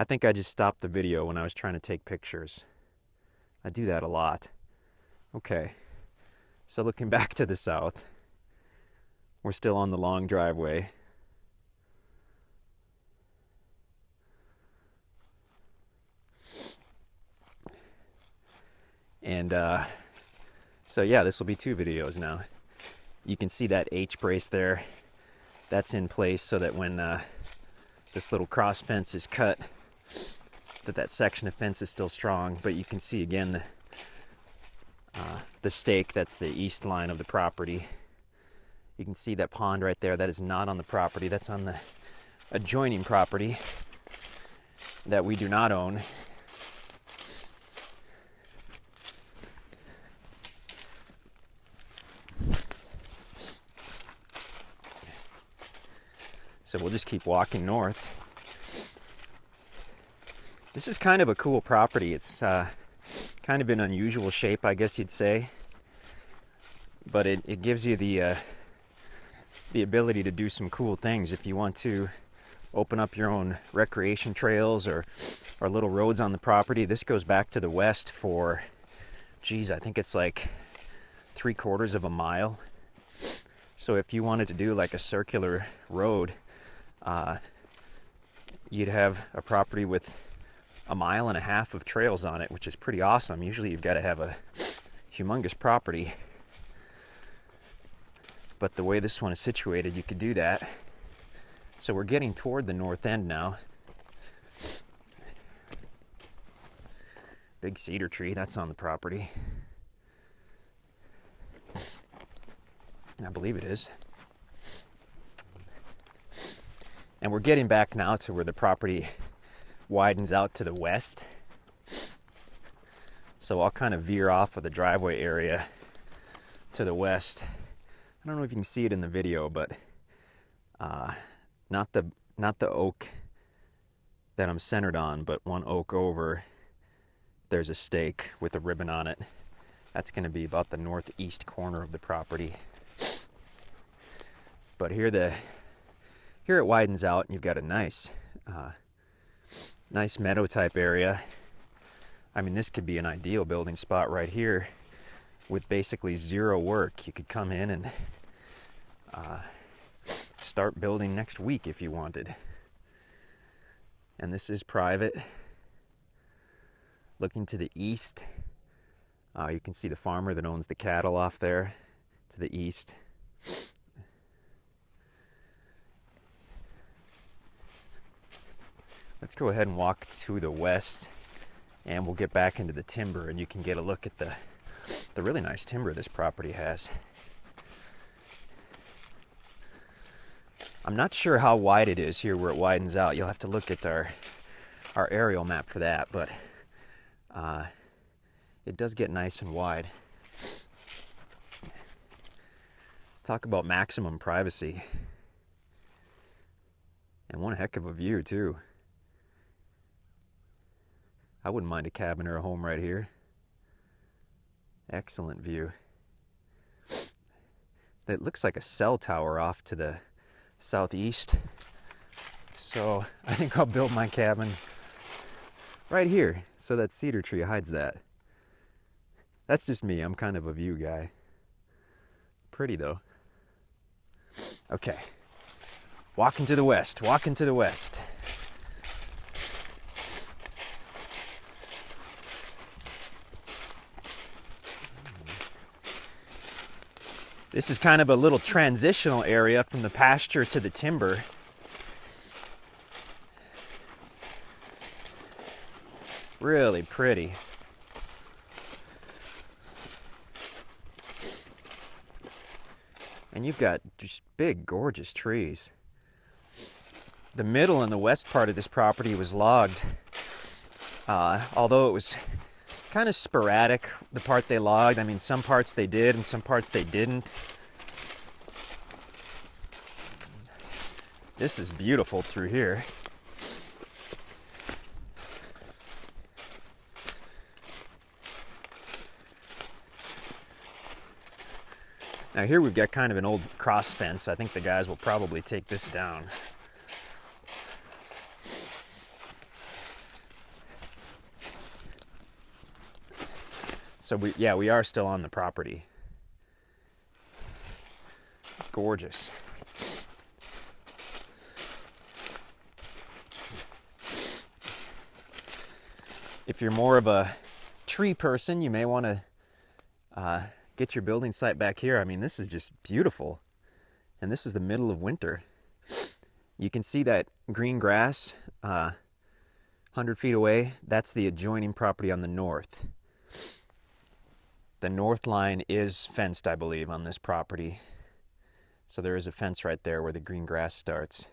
I think I just stopped the video when I was trying to take pictures. I do that a lot. Okay, so looking back to the south, we're still on the long driveway. And so yeah, this will be 2 videos now. You can see that H brace there. That's in place so that when this little cross fence is cut, that section of fence is still strong. But you can see again the stake, that's the east line of the property. You can see that pond right there. That is not on the property. That's on the adjoining property that we do not own. So we'll just keep walking north. This is kind of a cool property. It's kind of an unusual shape, I guess you'd say. But it gives you the ability to do some cool things if you want to open up your own recreation trails or little roads on the property. This goes back to the west for, geez, I think it's like 3/4 of a mile. So if you wanted to do like a circular road, you'd have a property with 1.5 miles of trails on it, which is pretty awesome. Usually you've got to have a humongous property. But the way this one is situated, you could do that. So we're getting toward the north end now. Big cedar tree, that's on the property. I believe it is. And we're getting back now to where the property widens out to the west. So I'll kind of veer off of the driveway area to the west. I don't know if you can see it in the video, but not the oak that I'm centered on, but one oak over, there's a stake with a ribbon on it. That's going to be about the northeast corner of the property. But here it widens out, and you've got a nice meadow type area. I mean, this could be an ideal building spot right here with basically zero work. You could come in and start building next week if you wanted. And this is private. Looking to the east, you can see the farmer that owns the cattle off there to the east. Let's go ahead and walk to the west, and we'll get back into the timber, and you can get a look at the really nice timber this property has. I'm not sure how wide it is here where it widens out. You'll have to look at our aerial map for that, but it does get nice and wide. Talk about maximum privacy. And one heck of a view, too. I wouldn't mind a cabin or a home right here. Excellent view. That looks like a cell tower off to the southeast. So I think I'll build my cabin right here so that cedar tree hides that. That's just me. I'm kind of a view guy. Pretty though. Okay. Walking to the west. Walking to the west. This is kind of a little transitional area from the pasture to the timber. Really pretty. And you've got just big, gorgeous trees. The middle and the west part of this property was logged, although it was kind of sporadic, the part they logged. I mean, some parts they did and some parts they didn't. This is beautiful through here. Now here we've got kind of an old cross fence. I think the guys will probably take this down. So we are still on the property. Gorgeous. If you're more of a tree person, you may want to get your building site back here. I mean, this is just beautiful. And this is the middle of winter. You can see that green grass 100 feet away. That's the adjoining property on the north. The north line is fenced, I believe, on this property. So there is a fence right there where the green grass starts.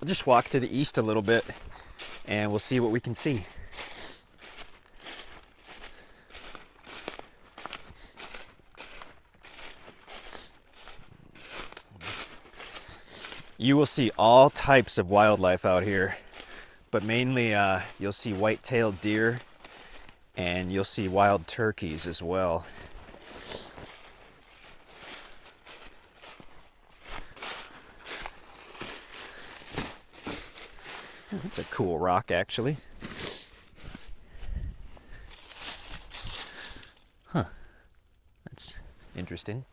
We'll just walk to the east a little bit and we'll see what we can see. You will see all types of wildlife out here, but mainly you'll see white-tailed deer and you'll see wild turkeys as well. That's a cool rock, actually. Huh. That's interesting.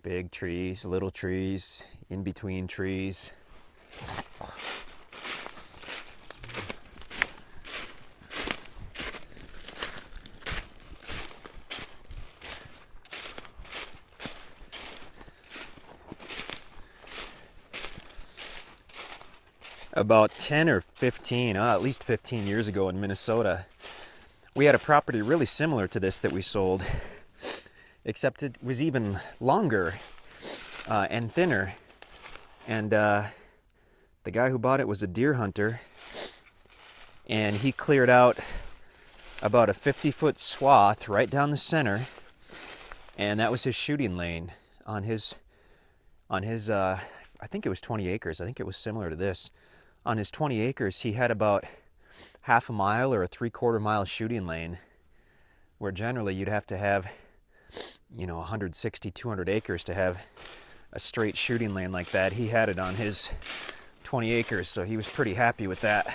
Big trees, little trees, in between trees. About 10 or 15, at least 15 years ago in Minnesota, we had a property really similar to this that we sold, except it was even longer and thinner. And the guy who bought it was a deer hunter, and he cleared out about a 50-foot swath right down the center, and that was his shooting lane on his I think it was 20 acres. I think it was similar to this. On his 20 acres, he had about half a mile or a 3/4 mile shooting lane, where generally you'd have to have, 160, 200 acres to have a straight shooting lane like that. He had it on his 20 acres, so he was pretty happy with that.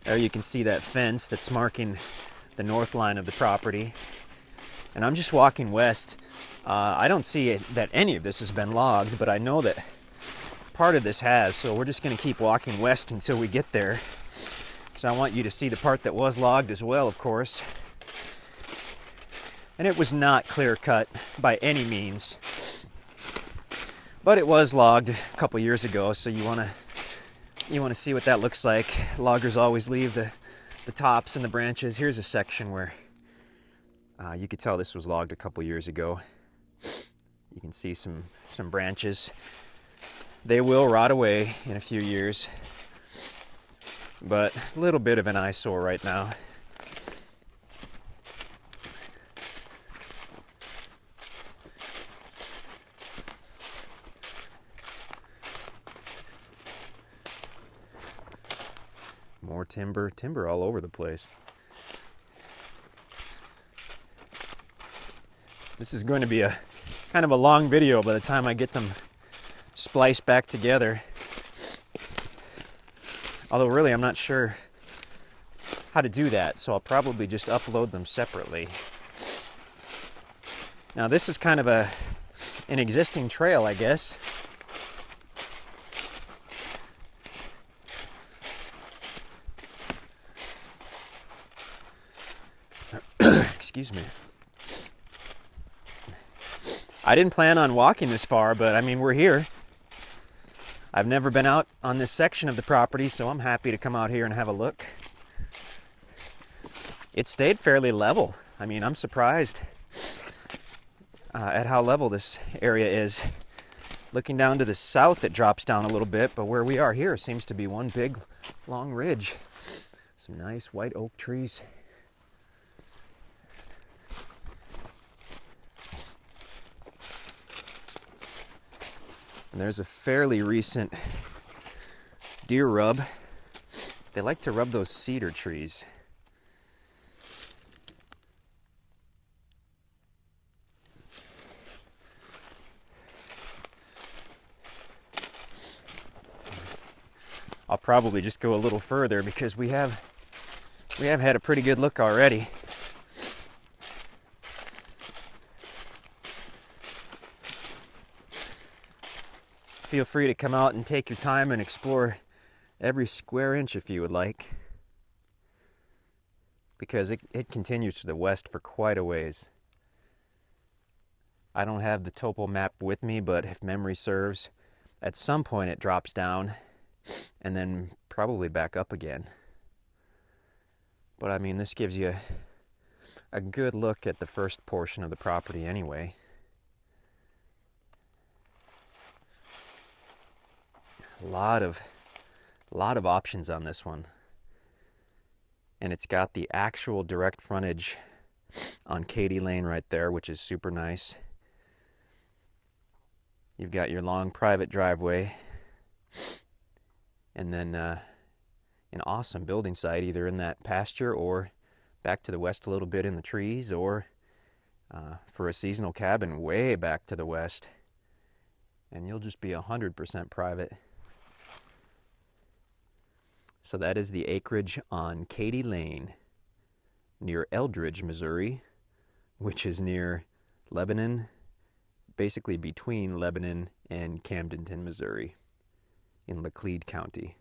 There you can see that fence that's marking the north line of the property. And I'm just walking west. I don't see that any of this has been logged, but I know that part of this has, so we're just going to keep walking west until we get there. So I want you to see the part that was logged as well, of course. And it was not clear cut by any means, but it was logged a couple years ago, so you want to see what that looks like. Loggers always leave the tops and the branches. Here's a section where you could tell this was logged a couple years ago. You can see some branches. They will rot away in a few years, but a little bit of an eyesore right now. More timber all over the place. This is going to be a kind of a long video by the time I get them spliced back together. Although really I'm not sure how to do that, so I'll probably just upload them separately. Now this is kind of an existing trail, I guess. Excuse me. I didn't plan on walking this far, but I mean, we're here. I've never been out on this section of the property, so I'm happy to come out here and have a look. It stayed fairly level. I mean, I'm surprised at how level this area is. Looking down to the south, it drops down a little bit, but where we are here seems to be one big, long ridge. Some nice white oak trees. And there's a fairly recent deer rub. They like to rub those cedar trees. probably just go a little further because we have had a pretty good look already. Feel free to come out and take your time and explore every square inch if you would like, because it continues to the west for quite a ways. I don't have the topo map with me, but if memory serves, at some point it drops down and then probably back up again. But I mean, this gives you a good look at the first portion of the property anyway. A lot of options on this one. And it's got the actual direct frontage on Katy Lane right there, which is super nice. You've got your long private driveway, and then an awesome building site either in that pasture or back to the west a little bit in the trees, or for a seasonal cabin way back to the west, and you'll just be 100% private. So that is the acreage on Katy Lane near Eldridge, Missouri, which is near Lebanon, basically between Lebanon and Camdenton, Missouri, in Laclede County.